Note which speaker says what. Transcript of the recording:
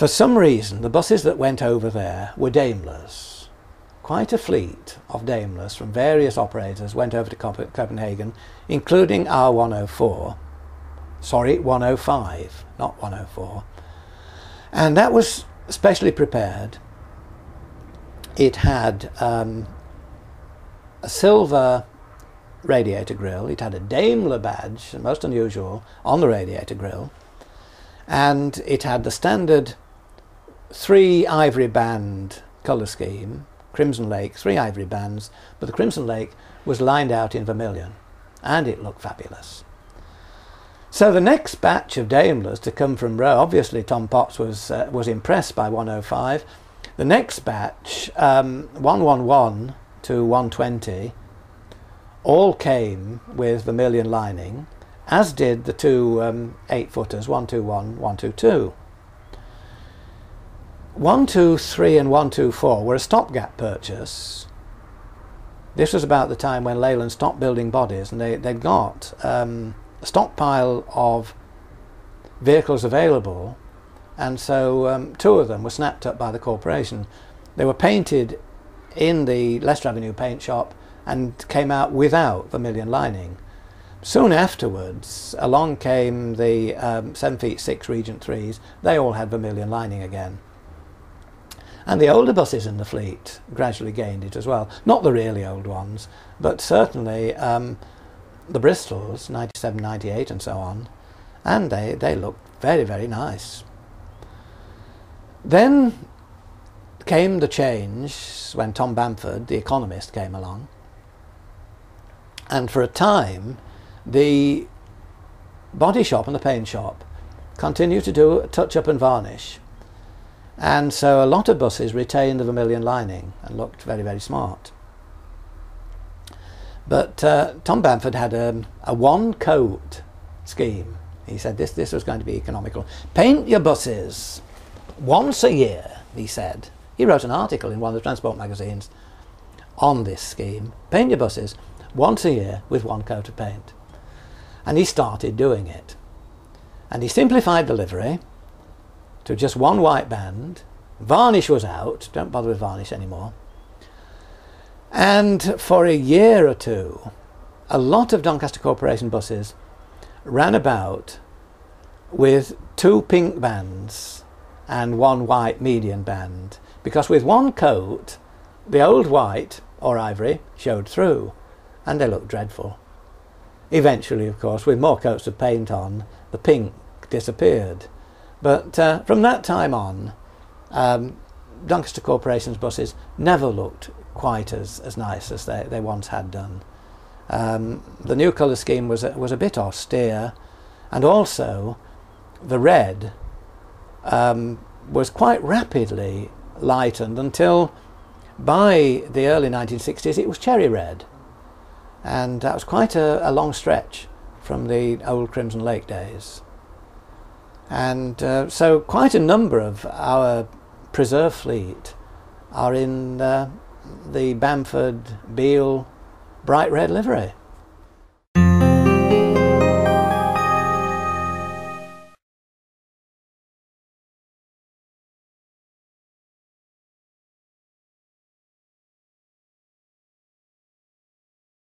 Speaker 1: For some reason, the buses that went over there were Daimlers. Quite a fleet of Daimlers from various operators went over to Copenhagen, including our 104. Sorry, 105, not 104. And that was specially prepared. It had a silver radiator grille. It had a Daimler badge, most unusual, on the radiator grille. And it had the standard 3 ivory band colour scheme, Crimson Lake, 3 ivory bands, but the Crimson Lake was lined out in vermilion, and it looked fabulous. So the next batch of Daimlers to come from Rowe, obviously Tom Potts was impressed by 105. The next batch, 111 to 120, all came with vermilion lining, as did the two 8-footers, 121, 122. 123 and 124 were a stopgap purchase. This was about the time when Leyland stopped building bodies, and they got a stockpile of vehicles available, and so 2 of them were snapped up by the corporation. They were painted in the Leicester Avenue paint shop and came out without vermilion lining. Soon afterwards along came the 7'6" Regent 3s. They all had vermilion lining again. And the older buses in the fleet gradually gained it as well. Not the really old ones, but certainly the Bristols, 97, 98 and so on, and they looked very, very nice. Then came the change when Tom Bamford, the economist, came along, and for a time the body shop and the paint shop continued to do touch-up and varnish, and so a lot of buses retained the vermilion lining and looked very, very smart. But Tom Bamford had a one-coat scheme. He said this was going to be economical. Paint your buses once a year, he said. He wrote an article in one of the transport magazines on this scheme. Paint your buses once a year with 1 coat of paint. And he started doing it. And he simplified the livery to just 1 white band. Varnish was out. Don't bother with varnish anymore. And for a year or two, a lot of Doncaster Corporation buses ran about with 2 pink bands and 1 white median band, because with 1 coat the old white or ivory showed through and they looked dreadful. Eventually, of course, with more coats of paint on, the pink disappeared. But from that time on, Doncaster Corporation's buses never looked quite as nice as they once had done. The new colour scheme was a bit austere, and also the red was quite rapidly lightened until by the early 1960s it was cherry red, and that was quite a long stretch from the old Crimson Lake days. And so quite a number of our preserve fleet are in the Bamford Beale bright red livery.